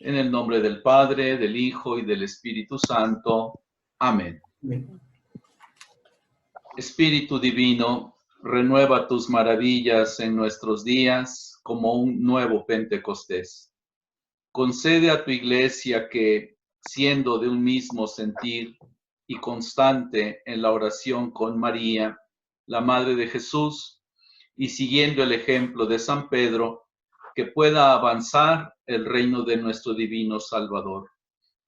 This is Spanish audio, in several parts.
En el nombre del Padre, del Hijo y del Espíritu Santo. Amén. Espíritu Divino, renueva tus maravillas en nuestros días como un nuevo Pentecostés. Concede a tu Iglesia que, siendo de un mismo sentir y constante en la oración con María, la Madre de Jesús, y siguiendo el ejemplo de San Pedro, que pueda avanzar el reino de nuestro divino Salvador,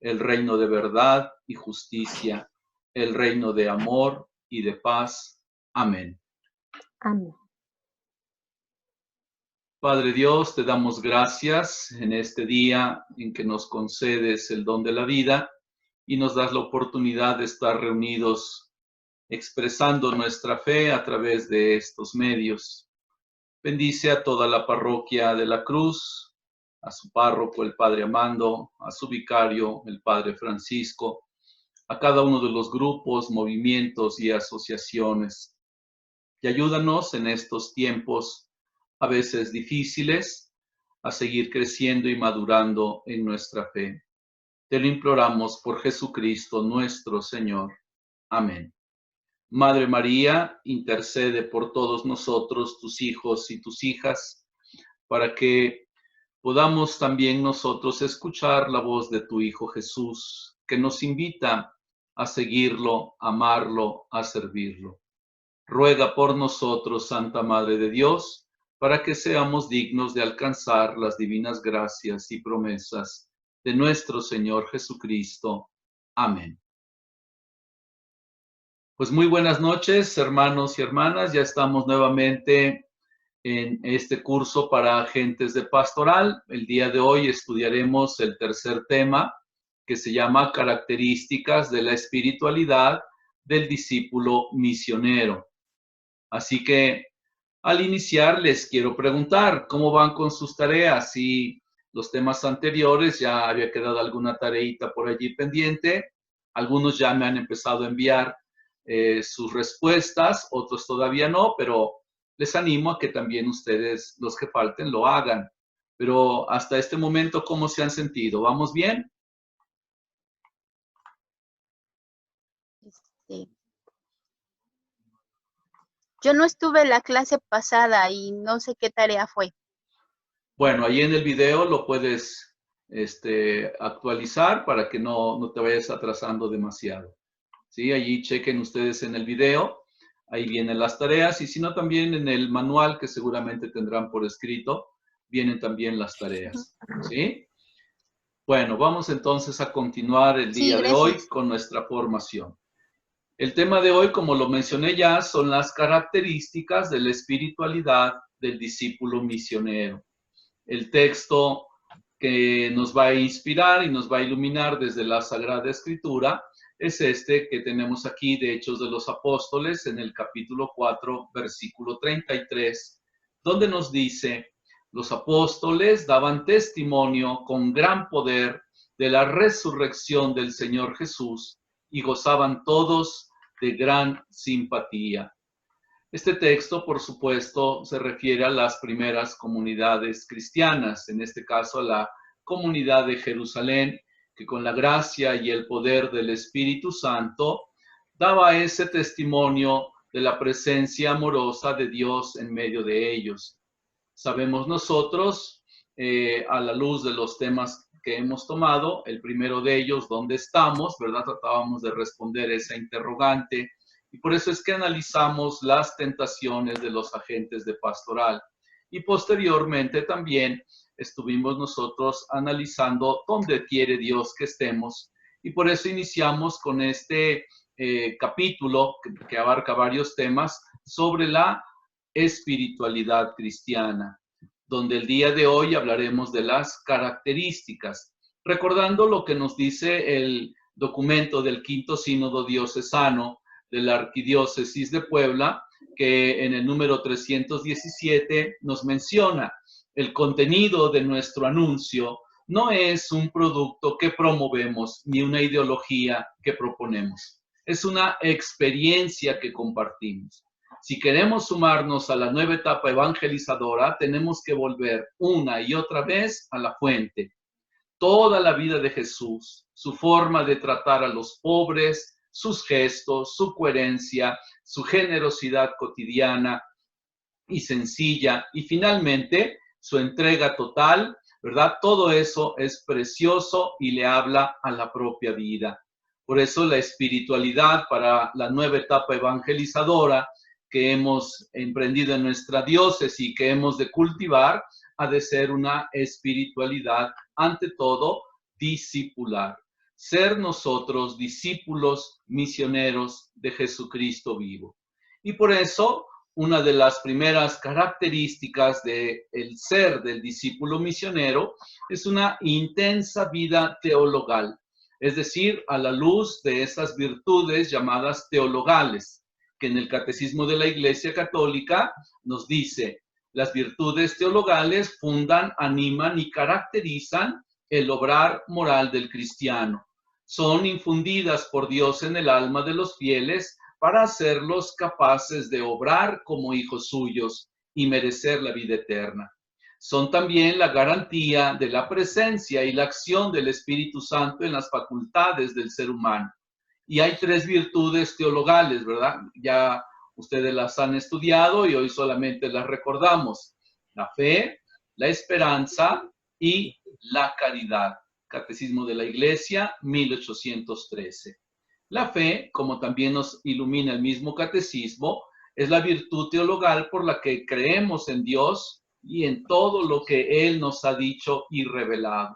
el reino de verdad y justicia, el reino de amor y de paz. Amén. Amén. Padre Dios, te damos gracias en este día en que nos concedes el don de la vida y nos das la oportunidad de estar reunidos expresando nuestra fe a través de estos medios. Bendice a toda la parroquia de la Cruz, a su párroco, el Padre Amando, a su vicario, el Padre Francisco, a cada uno de los grupos, movimientos y asociaciones. Y ayúdanos en estos tiempos, a veces difíciles, a seguir creciendo y madurando en nuestra fe. Te lo imploramos por Jesucristo nuestro Señor. Amén. Madre María, intercede por todos nosotros, tus hijos y tus hijas, para que podamos también nosotros escuchar la voz de tu Hijo Jesús, que nos invita a seguirlo, a amarlo, a servirlo. Ruega por nosotros, Santa Madre de Dios, para que seamos dignos de alcanzar las divinas gracias y promesas de nuestro Señor Jesucristo. Amén. Pues muy buenas noches, hermanos y hermanas. Ya estamos nuevamente en este curso para agentes de pastoral. El día de hoy estudiaremos el tercer tema, que se llama Características de la espiritualidad del discípulo misionero. Así que al iniciar les quiero preguntar cómo van con sus tareas. Si los temas anteriores ya había quedado alguna tareita por allí pendiente, algunos ya me han empezado a enviar sus respuestas, otros todavía no, pero les animo a que también ustedes, los que falten, lo hagan. Pero hasta este momento, ¿cómo se han sentido? ¿Vamos bien? Yo no estuve en la clase pasada y no sé qué tarea fue. Bueno, ahí en el video lo puedes actualizar para que no te vayas atrasando demasiado. ¿Sí? Allí chequen ustedes en el video, ahí vienen las tareas, y si no, también en el manual que seguramente tendrán por escrito, vienen también las tareas. ¿Sí? Bueno, vamos entonces a continuar el día de hoy con nuestra formación. El tema de hoy, como lo mencioné ya, son las características de la espiritualidad del discípulo misionero. El texto que nos va a inspirar y nos va a iluminar desde la Sagrada Escritura es este que tenemos aquí de Hechos de los Apóstoles en el capítulo 4, versículo 33, donde nos dice: los apóstoles daban testimonio con gran poder de la resurrección del Señor Jesús y gozaban todos de gran simpatía. Este texto, por supuesto, se refiere a las primeras comunidades cristianas, en este caso a la comunidad de Jerusalén, que con la gracia y el poder del Espíritu Santo daba ese testimonio de la presencia amorosa de Dios en medio de ellos. Sabemos nosotros, a la luz de los temas que hemos tomado, el primero de ellos, ¿dónde estamos? ¿Verdad? Tratábamos de responder esa interrogante. Y por eso es que analizamos las tentaciones de los agentes de pastoral. Y posteriormente también estuvimos nosotros analizando dónde quiere Dios que estemos. Y por eso iniciamos con este capítulo que abarca varios temas sobre la espiritualidad cristiana, donde el día de hoy hablaremos de las características, recordando lo que nos dice el documento del Quinto Sínodo Diocesano de la Arquidiócesis de Puebla, que en el número 317 nos menciona: el contenido de nuestro anuncio no es un producto que promovemos ni una ideología que proponemos, es una experiencia que compartimos. Si queremos sumarnos a la nueva etapa evangelizadora, tenemos que volver una y otra vez a la fuente. toda la vida de Jesús, su forma de tratar a los pobres, sus gestos, su coherencia, su generosidad cotidiana y sencilla, y finalmente su entrega total, ¿verdad? Todo eso es precioso y le habla a la propia vida. Por eso la espiritualidad para la nueva etapa evangelizadora que hemos emprendido en nuestra diócesis y que hemos de cultivar, ha de ser una espiritualidad, ante todo, discipular. Ser nosotros discípulos misioneros de Jesucristo vivo. Y por eso, una de las primeras características del ser del discípulo misionero es una intensa vida teologal, es decir, a la luz de esas virtudes llamadas teologales, que en el Catecismo de la Iglesia Católica nos dice: las virtudes teologales fundan, animan y caracterizan el obrar moral del cristiano. Son infundidas por Dios en el alma de los fieles para hacerlos capaces de obrar como hijos suyos y merecer la vida eterna. Son también la garantía de la presencia y la acción del Espíritu Santo en las facultades del ser humano. Y hay 3 virtudes teologales, ¿verdad? Ya ustedes las han estudiado y hoy solamente las recordamos: la fe, la esperanza y la caridad. Catecismo de la Iglesia, 1813. La fe, como también nos ilumina el mismo catecismo, es la virtud teologal por la que creemos en Dios y en todo lo que Él nos ha dicho y revelado,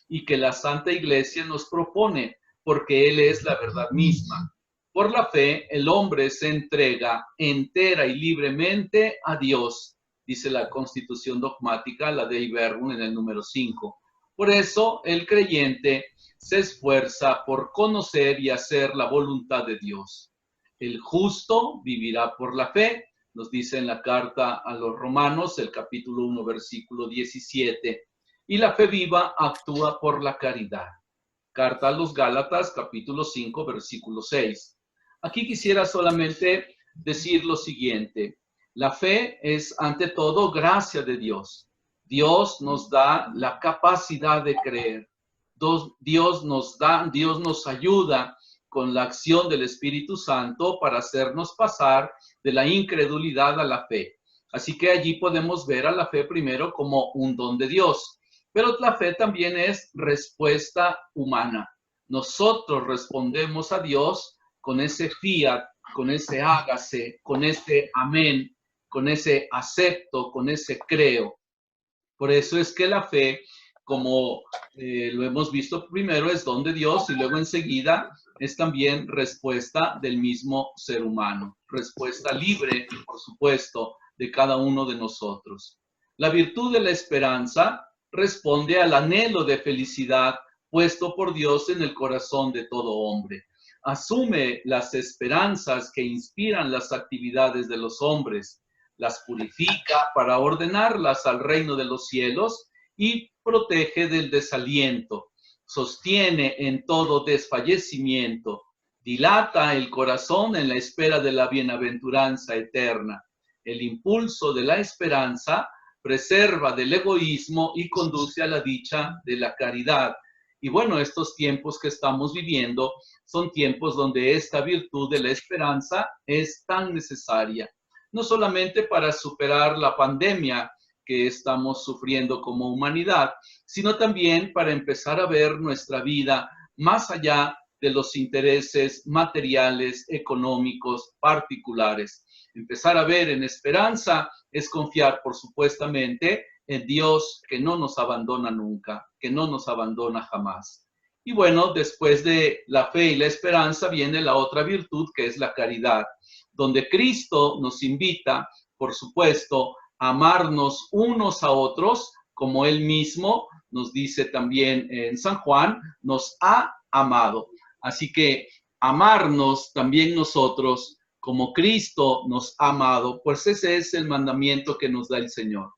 y que la Santa Iglesia nos propone, porque Él es la verdad misma. Por la fe, el hombre se entrega entera y libremente a Dios, dice la Constitución Dogmática, la Dei Verbum, en el número 5. Por eso, el creyente se esfuerza por conocer y hacer la voluntad de Dios. El justo vivirá por la fe, nos dice en la carta a los Romanos, el capítulo 1, versículo 17. Y la fe viva actúa por la caridad. Carta a los Gálatas, capítulo 5, versículo 6. Aquí quisiera solamente decir lo siguiente: la fe es ante todo gracia de Dios. Dios nos da la capacidad de creer. Dios nos ayuda con la acción del Espíritu Santo para hacernos pasar de la incredulidad a la fe. Así que allí podemos ver a la fe primero como un don de Dios. Pero la fe también es respuesta humana. Nosotros respondemos a Dios con ese fiat, con ese hágase, con ese amén, con ese acepto, con ese creo. Por eso es que la fe, como lo hemos visto primero, es don de Dios y luego enseguida es también respuesta del mismo ser humano. Respuesta libre, por supuesto, de cada uno de nosotros. La virtud de la esperanza responde al anhelo de felicidad puesto por Dios en el corazón de todo hombre. Asume las esperanzas que inspiran las actividades de los hombres, las purifica para ordenarlas al reino de los cielos y protege del desaliento, sostiene en todo desfallecimiento, dilata el corazón en la espera de la bienaventuranza eterna. El impulso de la esperanza preserva del egoísmo y conduce a la dicha de la caridad. Y bueno, estos tiempos que estamos viviendo son tiempos donde esta virtud de la esperanza es tan necesaria, no solamente para superar la pandemia que estamos sufriendo como humanidad, sino también para empezar a ver nuestra vida más allá de los intereses materiales, económicos, particulares. Empezar a ver en esperanza es confiar, por supuestamente, en Dios que no nos abandona nunca, que no nos abandona jamás. Y bueno, después de la fe y la esperanza viene la otra virtud, que es la caridad, donde Cristo nos invita, por supuesto, a amarnos unos a otros, como Él mismo nos dice también en San Juan, nos ha amado. Así que amarnos también nosotros, como Cristo nos ha amado, pues ese es el mandamiento que nos da el Señor.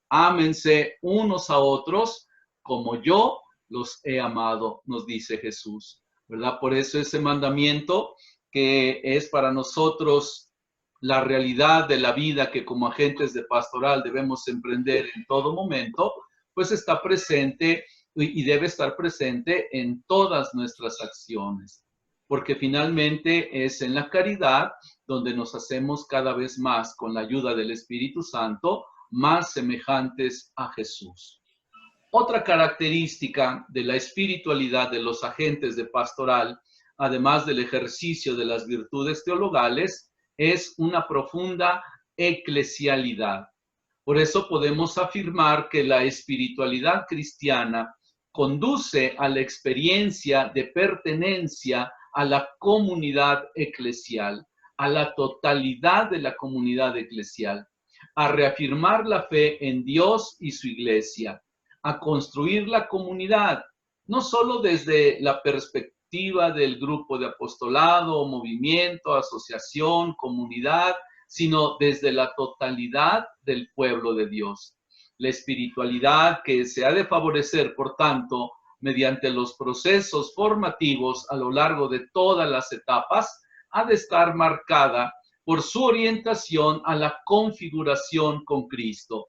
Ámense unos a otros como yo los he amado, nos dice Jesús, ¿verdad? Por eso ese mandamiento que es para nosotros la realidad de la vida que como agentes de pastoral debemos emprender en todo momento, pues está presente y debe estar presente en todas nuestras acciones, porque finalmente es en la caridad donde nos hacemos cada vez más, con la ayuda del Espíritu Santo, más semejantes a Jesús. Otra característica de la espiritualidad de los agentes de pastoral, además del ejercicio de las virtudes teologales, es una profunda eclesialidad. Por eso podemos afirmar que la espiritualidad cristiana conduce a la experiencia de pertenencia a la comunidad eclesial, a la totalidad de la comunidad eclesial, a reafirmar la fe en Dios y su iglesia, a construir la comunidad, no solo desde la perspectiva del grupo de apostolado, movimiento, asociación, comunidad, sino desde la totalidad del pueblo de Dios. La espiritualidad que se ha de favorecer, por tanto, mediante los procesos formativos a lo largo de todas las etapas, ha de estar marcada por su orientación a la configuración con Cristo.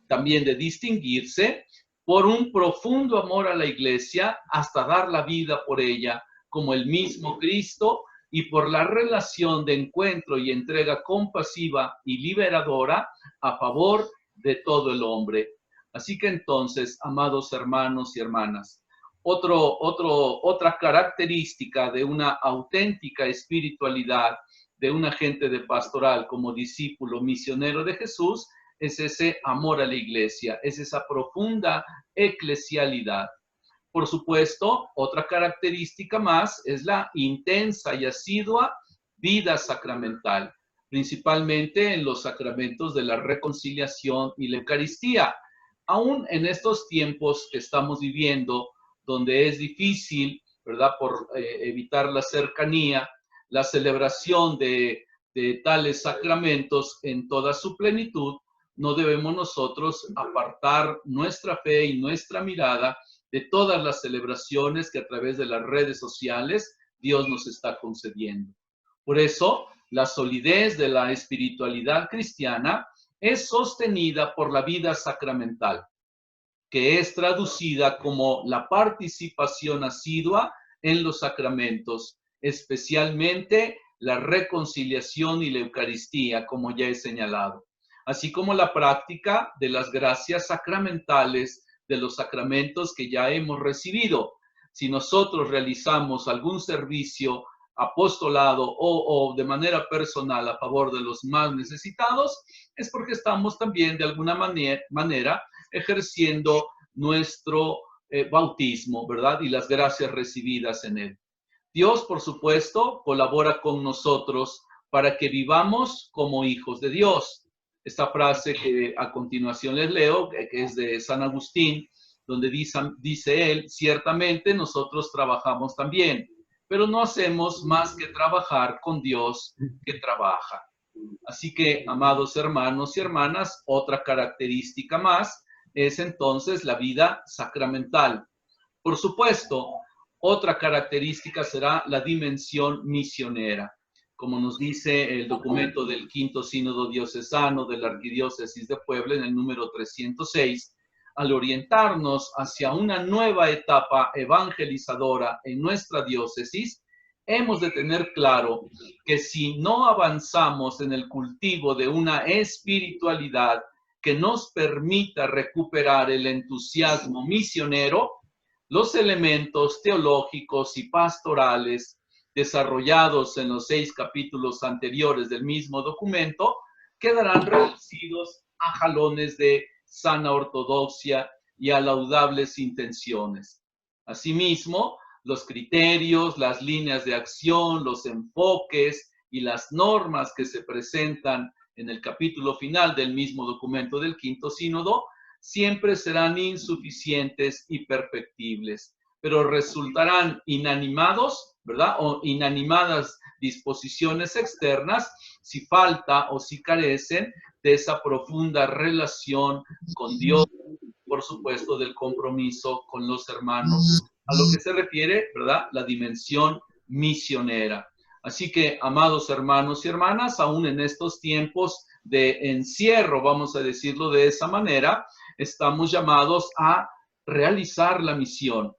También de distinguirse por un profundo amor a la iglesia hasta dar la vida por ella, como el mismo Cristo, y por la relación de encuentro y entrega compasiva y liberadora a favor de todo el hombre. Así que entonces, amados hermanos y hermanas, otra característica de una auténtica espiritualidad de un agente de pastoral como discípulo misionero de Jesús es ese amor a la iglesia, es esa profunda eclesialidad. Por supuesto, otra característica más es la intensa y asidua vida sacramental, principalmente en los sacramentos de la reconciliación y la Eucaristía. Aún en estos tiempos que estamos viviendo, donde es difícil, ¿verdad?, por evitar la cercanía, la celebración de tales sacramentos en toda su plenitud, no debemos nosotros apartar nuestra fe y nuestra mirada de todas las celebraciones que a través de las redes sociales Dios nos está concediendo. Por eso, la solidez de la espiritualidad cristiana es sostenida por la vida sacramental, que es traducida como la participación asidua en los sacramentos, especialmente la reconciliación y la Eucaristía, como ya he señalado, así como la práctica de las gracias sacramentales de los sacramentos que ya hemos recibido. Si nosotros realizamos algún servicio apostolado o de manera personal a favor de los más necesitados, es porque estamos también de alguna manera ejerciendo nuestro bautismo, ¿verdad? Y las gracias recibidas en él. Dios, por supuesto, colabora con nosotros para que vivamos como hijos de Dios. Esta frase que a continuación les leo, que es de San Agustín, donde dice él, ciertamente nosotros trabajamos también, pero no hacemos más que trabajar con Dios que trabaja. Así que, amados hermanos y hermanas, otra característica más es entonces la vida sacramental. Por supuesto, otra característica será la dimensión misionera. Como nos dice el documento del Quinto Sínodo Diocesano de la Arquidiócesis de Puebla en el número 306, al orientarnos hacia una nueva etapa evangelizadora en nuestra diócesis, hemos de tener claro que si no avanzamos en el cultivo de una espiritualidad que nos permita recuperar el entusiasmo misionero, los elementos teológicos y pastorales desarrollados en los 6 capítulos anteriores del mismo documento quedarán reducidos a jalones de sana ortodoxia y a laudables intenciones. Asimismo, los criterios, las líneas de acción, los enfoques y las normas que se presentan en el capítulo final del mismo documento del Quinto Sínodo siempre serán insuficientes y perfectibles, pero resultarán inanimados, ¿verdad?, o inanimadas disposiciones externas si falta o si carecen de esa profunda relación con Dios, por supuesto, del compromiso con los hermanos, a lo que se refiere, ¿verdad?, la dimensión misionera. Así que, amados hermanos y hermanas, aún en estos tiempos de encierro, vamos a decirlo de esa manera, estamos llamados a realizar la misión.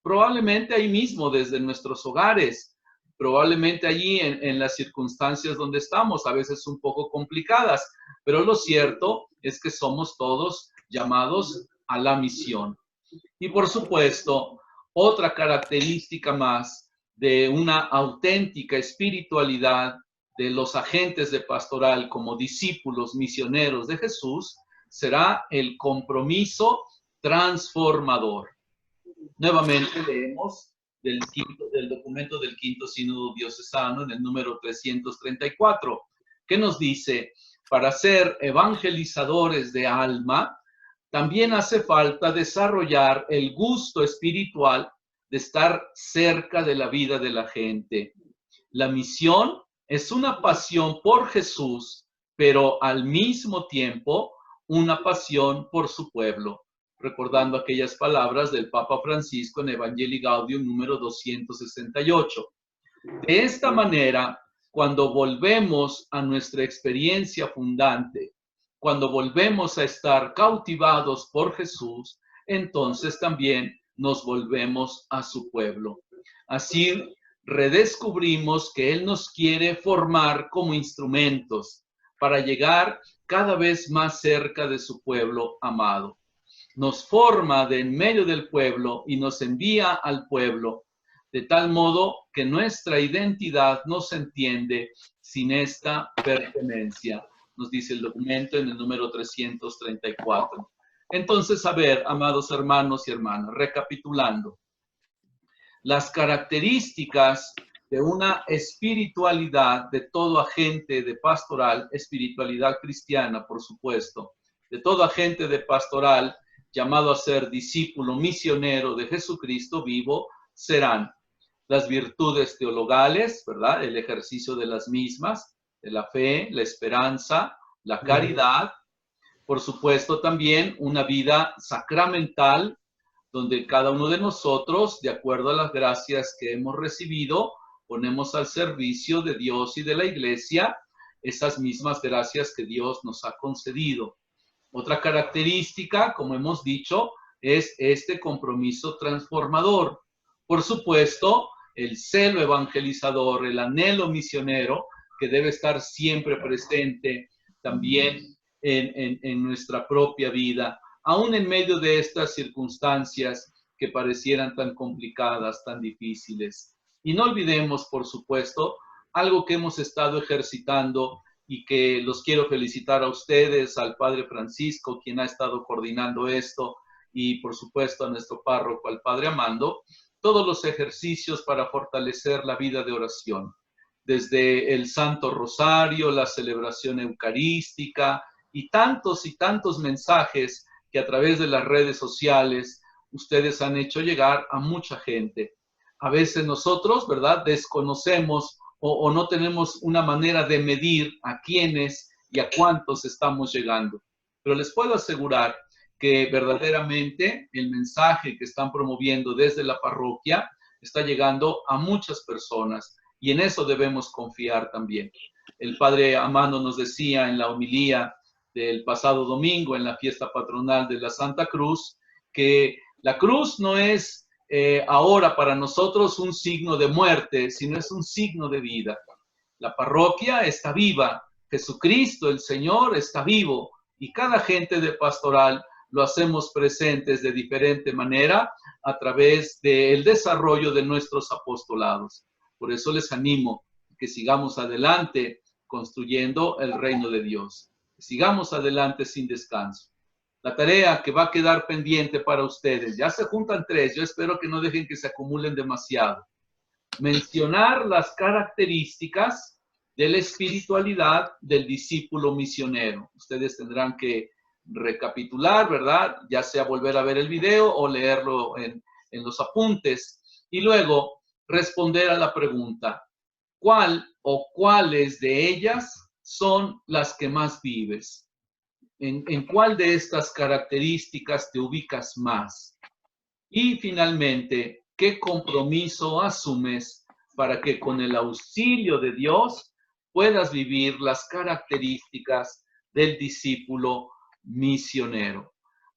Probablemente ahí mismo, desde nuestros hogares, probablemente allí en las circunstancias donde estamos, a veces un poco complicadas, pero lo cierto es que somos todos llamados a la misión. Y por supuesto, otra característica más de una auténtica espiritualidad de los agentes de pastoral como discípulos misioneros de Jesús será el compromiso transformador. Nuevamente leemos del documento del Quinto Sínodo Diocesano en el número 334, que nos dice: para ser evangelizadores de alma, también hace falta desarrollar el gusto espiritual de estar cerca de la vida de la gente. La misión es una pasión por Jesús, pero al mismo tiempo una pasión por su pueblo, recordando aquellas palabras del Papa Francisco en Evangelii Gaudium número 268. De esta manera, cuando volvemos a nuestra experiencia fundante, cuando volvemos a estar cautivados por Jesús, entonces también nos volvemos a su pueblo. Así redescubrimos que Él nos quiere formar como instrumentos para llegar cada vez más cerca de su pueblo amado. Nos forma de en medio del pueblo y nos envía al pueblo, de tal modo que nuestra identidad no se entiende sin esta pertenencia, nos dice el documento en el número 334. Entonces, a ver, amados hermanos y hermanas, recapitulando, las características de una espiritualidad de todo agente de pastoral, espiritualidad cristiana, por supuesto, de todo agente de pastoral llamado a ser discípulo misionero de Jesucristo vivo, serán las virtudes teologales, ¿verdad? El ejercicio de las mismas, de la fe, la esperanza, la caridad. Por supuesto, también una vida sacramental, donde cada uno de nosotros, de acuerdo a las gracias que hemos recibido, ponemos al servicio de Dios y de la Iglesia esas mismas gracias que Dios nos ha concedido. Otra característica, como hemos dicho, es este compromiso transformador. Por supuesto, el celo evangelizador, el anhelo misionero, que debe estar siempre presente también en nuestra propia vida, aún en medio de estas circunstancias que parecieran tan complicadas, tan difíciles. Y no olvidemos, por supuesto, algo que hemos estado ejercitando y que los quiero felicitar a ustedes, al Padre Francisco, quien ha estado coordinando esto, y por supuesto a nuestro párroco, al Padre Amando, todos los ejercicios para fortalecer la vida de oración, desde el Santo Rosario, la celebración eucarística y tantos mensajes que a través de las redes sociales ustedes han hecho llegar a mucha gente. A veces nosotros, ¿verdad?, desconocemos o no tenemos una manera de medir a quiénes y a cuántos estamos llegando. Pero les puedo asegurar que verdaderamente el mensaje que están promoviendo desde la parroquia está llegando a muchas personas y en eso debemos confiar también. El Padre Amando nos decía en la homilía del pasado domingo, en la fiesta patronal de la Santa Cruz, que la cruz no es ahora para nosotros un signo de muerte, sino es un signo de vida. La parroquia está viva, Jesucristo, el Señor, está vivo, y cada agente de pastoral lo hacemos presentes de diferente manera a través del desarrollo de nuestros apostolados. Por eso les animo a que sigamos adelante construyendo el reino de Dios. Que sigamos adelante sin descanso. La tarea que va a quedar pendiente para ustedes, ya se juntan 3, yo espero que no dejen que se acumulen demasiado. Mencionar las características de la espiritualidad del discípulo misionero. Ustedes tendrán que recapitular, ¿verdad? Ya sea volver a ver el video o leerlo en los apuntes. Y luego responder a la pregunta, ¿cuál o cuáles de ellas son las que más vives? ¿En cuál de estas características te ubicas más? Y finalmente, ¿qué compromiso asumes para que con el auxilio de Dios puedas vivir las características del discípulo misionero?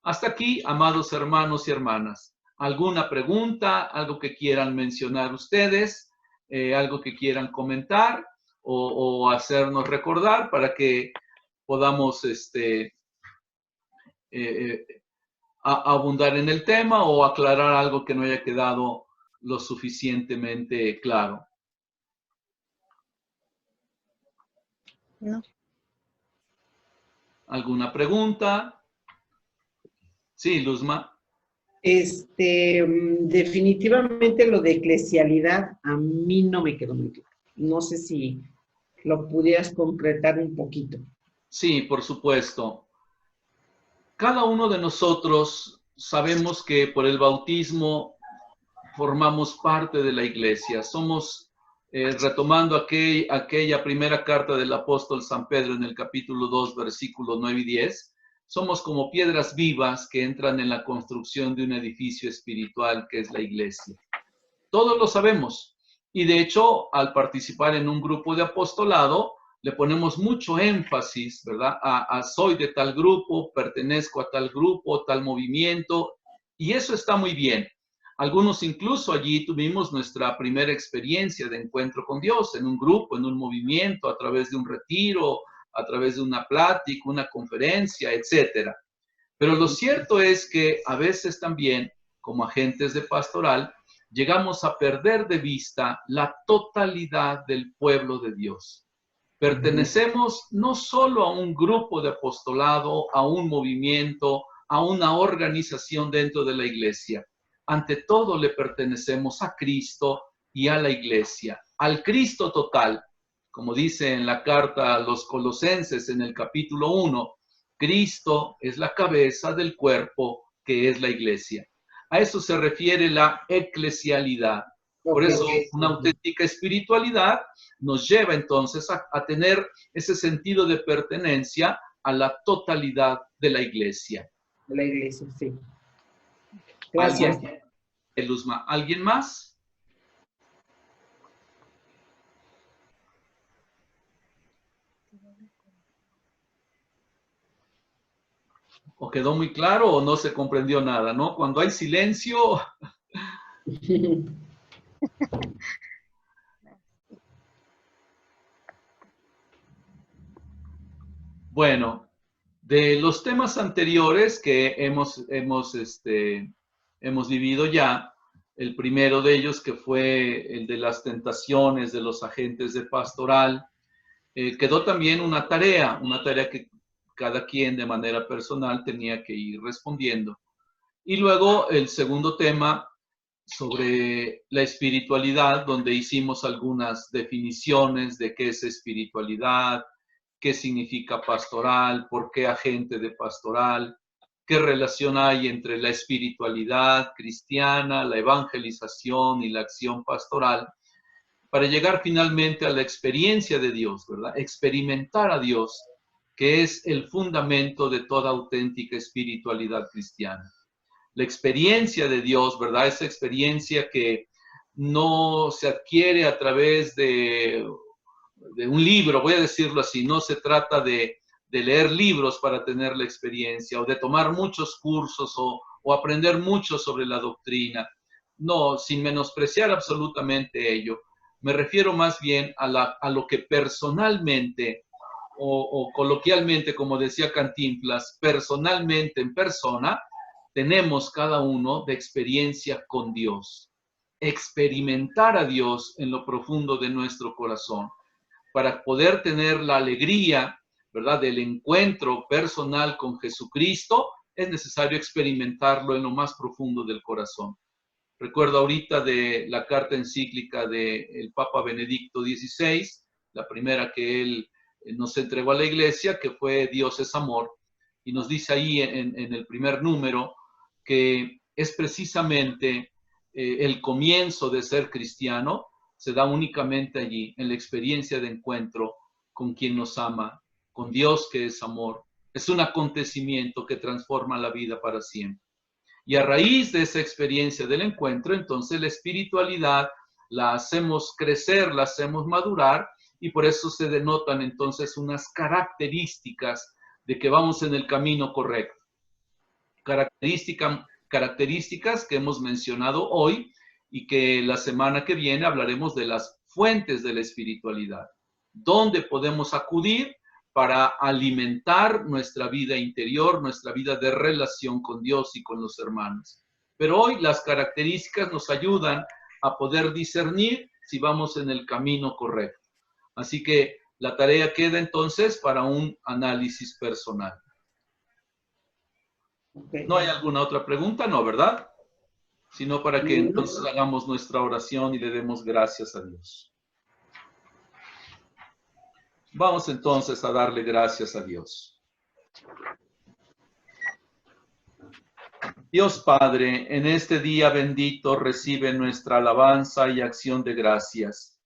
Hasta aquí, amados hermanos y hermanas. ¿Alguna pregunta, algo que quieran mencionar ustedes, algo que quieran comentar o hacernos recordar para que podamos abundar en el tema o aclarar algo que no haya quedado lo suficientemente claro? No. ¿Alguna pregunta? Sí, Luzma. Definitivamente lo de eclesialidad a mí no me quedó muy claro. No sé si lo pudieras concretar un poquito. Sí, por supuesto. Cada uno de nosotros sabemos que por el bautismo formamos parte de la iglesia. Somos, retomando aquella primera carta del apóstol San Pedro en el capítulo 2, versículos 9 y 10, somos como piedras vivas que entran en la construcción de un edificio espiritual que es la iglesia. Todos lo sabemos. Y de hecho, al participar en un grupo de apostolado, le ponemos mucho énfasis, ¿verdad? Soy de tal grupo, pertenezco a tal grupo, tal movimiento, y eso está muy bien. Algunos incluso allí tuvimos nuestra primera experiencia de encuentro con Dios, en un grupo, en un movimiento, a través de un retiro, a través de una plática, una conferencia, etcétera. Pero lo cierto es que a veces también, como agentes de pastoral, llegamos a perder de vista la totalidad del pueblo de Dios. Pertenecemos no solo a un grupo de apostolado, a un movimiento, a una organización dentro de la iglesia. Ante todo le pertenecemos a Cristo y a la iglesia, al Cristo total. Como dice en la carta a los Colosenses en el capítulo 1, Cristo es la cabeza del cuerpo que es la iglesia. A eso se refiere la eclesialidad. Por eso una auténtica espiritualidad nos lleva entonces a tener ese sentido de pertenencia a la totalidad de la iglesia. De la iglesia, sí. Gracias. Luzma, ¿alguien más? ¿O quedó muy claro o no se comprendió nada, no? Cuando hay silencio... Bueno, de los temas anteriores que hemos vivido ya, el primero de ellos que fue el de las tentaciones de los agentes de pastoral, quedó también una tarea que cada quien de manera personal tenía que ir respondiendo. Y luego el segundo tema sobre la espiritualidad, donde hicimos algunas definiciones de qué es espiritualidad, qué significa pastoral, por qué agente de pastoral, qué relación hay entre la espiritualidad cristiana, la evangelización y la acción pastoral, para llegar finalmente a la experiencia de Dios, ¿verdad? Experimentar a Dios, que es el fundamento de toda auténtica espiritualidad cristiana. La experiencia de Dios, ¿verdad? Esa experiencia que no se adquiere a través de un libro, voy a decirlo así, no se trata de leer libros para tener la experiencia o de tomar muchos cursos o aprender mucho sobre la doctrina. No, sin menospreciar absolutamente ello. Me refiero más bien a lo que personalmente o coloquialmente, como decía Cantinflas, personalmente en persona, tenemos cada uno de experiencia con Dios. Experimentar a Dios en lo profundo de nuestro corazón. Para poder tener la alegría, ¿verdad?, del encuentro personal con Jesucristo, es necesario experimentarlo en lo más profundo del corazón. Recuerdo ahorita de la carta encíclica del Papa Benedicto XVI, la primera que él nos entregó a la iglesia, que fue Dios es amor, y nos dice ahí en el primer número que es precisamente el comienzo de ser cristiano, se da únicamente allí, en la experiencia de encuentro con quien nos ama, con Dios que es amor. Es un acontecimiento que transforma la vida para siempre. Y a raíz de esa experiencia del encuentro, entonces la espiritualidad la hacemos crecer, la hacemos madurar, y por eso se denotan entonces unas características de que vamos en el camino correcto. características que hemos mencionado hoy y que la semana que viene hablaremos de las fuentes de la espiritualidad. ¿Dónde podemos acudir para alimentar nuestra vida interior, nuestra vida de relación con Dios y con los hermanos? Pero hoy las características nos ayudan a poder discernir si vamos en el camino correcto. Así que la tarea queda entonces para un análisis personal. Okay. ¿No hay alguna otra pregunta? No, ¿verdad? Sino para que entonces hagamos nuestra oración y le demos gracias a Dios. Vamos entonces a darle gracias a Dios. Dios Padre, en este día bendito recibe nuestra alabanza y acción de gracias.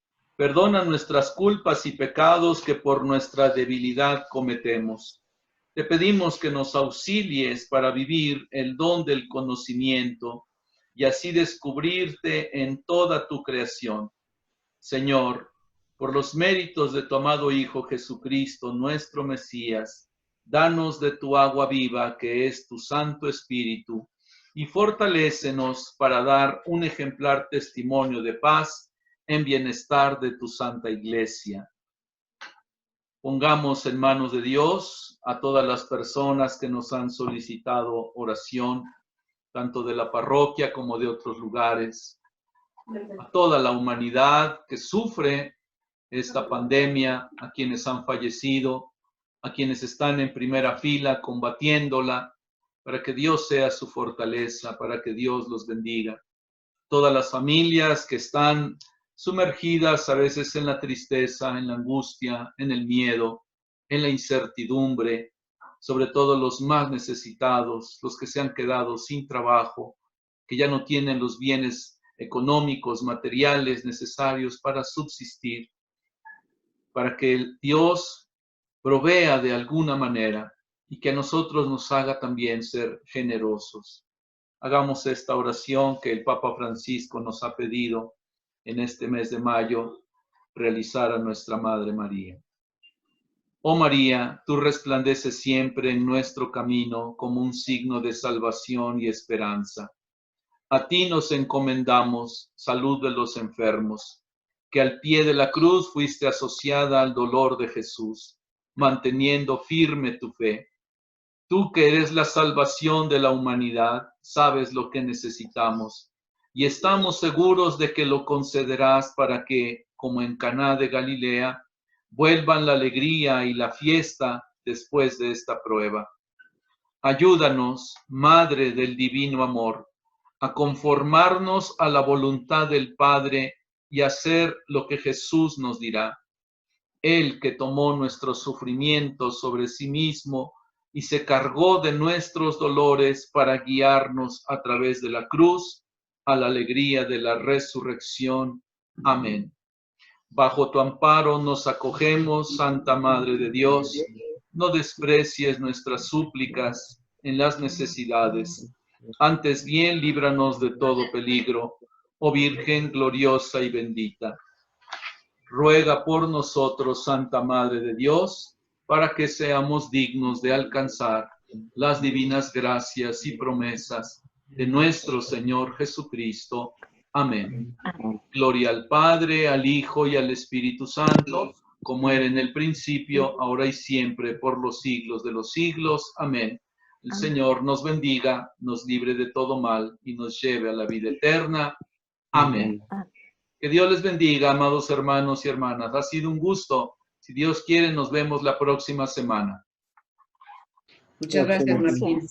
Perdona nuestras culpas y pecados que por nuestra debilidad cometemos. Te pedimos que nos auxilies para vivir el don del conocimiento y así descubrirte en toda tu creación. Señor, por los méritos de tu amado Hijo Jesucristo, nuestro Mesías, danos de tu agua viva, que es tu Santo Espíritu, y fortalécenos para dar un ejemplar testimonio de paz en bienestar de tu Santa Iglesia. Pongamos en manos de Dios a todas las personas que nos han solicitado oración, tanto de la parroquia como de otros lugares, a toda la humanidad que sufre esta pandemia, a quienes han fallecido, a quienes están en primera fila combatiéndola, para que Dios sea su fortaleza, para que Dios los bendiga. Todas las familias que están sumergidas a veces en la tristeza, en la angustia, en el miedo, en la incertidumbre, sobre todo los más necesitados, los que se han quedado sin trabajo, que ya no tienen los bienes económicos, materiales necesarios para subsistir, para que Dios provea de alguna manera y que a nosotros nos haga también ser generosos. Hagamos esta oración que el Papa Francisco nos ha pedido en este mes de mayo realizar a nuestra Madre María. Oh María, tú resplandeces siempre en nuestro camino como un signo de salvación y esperanza. A ti nos encomendamos, salud de los enfermos, que al pie de la cruz fuiste asociada al dolor de Jesús, manteniendo firme tu fe. Tú que eres la salvación de la humanidad, sabes lo que necesitamos y estamos seguros de que lo concederás para que, como en Caná de Galilea, vuelvan la alegría y la fiesta después de esta prueba. Ayúdanos, Madre del Divino Amor, a conformarnos a la voluntad del Padre y hacer lo que Jesús nos dirá. Él que tomó nuestros sufrimientos sobre sí mismo y se cargó de nuestros dolores para guiarnos a través de la cruz a la alegría de la resurrección. Amén. Bajo tu amparo nos acogemos, Santa Madre de Dios. No desprecies nuestras súplicas en las necesidades. Antes bien, líbranos de todo peligro, oh Virgen gloriosa y bendita. Ruega por nosotros, Santa Madre de Dios, para que seamos dignos de alcanzar las divinas gracias y promesas de nuestro Señor Jesucristo. Amén. Gloria al Padre, al Hijo y al Espíritu Santo, como era en el principio, ahora y siempre, por los siglos de los siglos. Amén. El Señor nos bendiga, nos libre de todo mal y nos lleve a la vida eterna. Amén. Que Dios les bendiga, amados hermanos y hermanas. Ha sido un gusto. Si Dios quiere, nos vemos la próxima semana. Muchas gracias, Martín.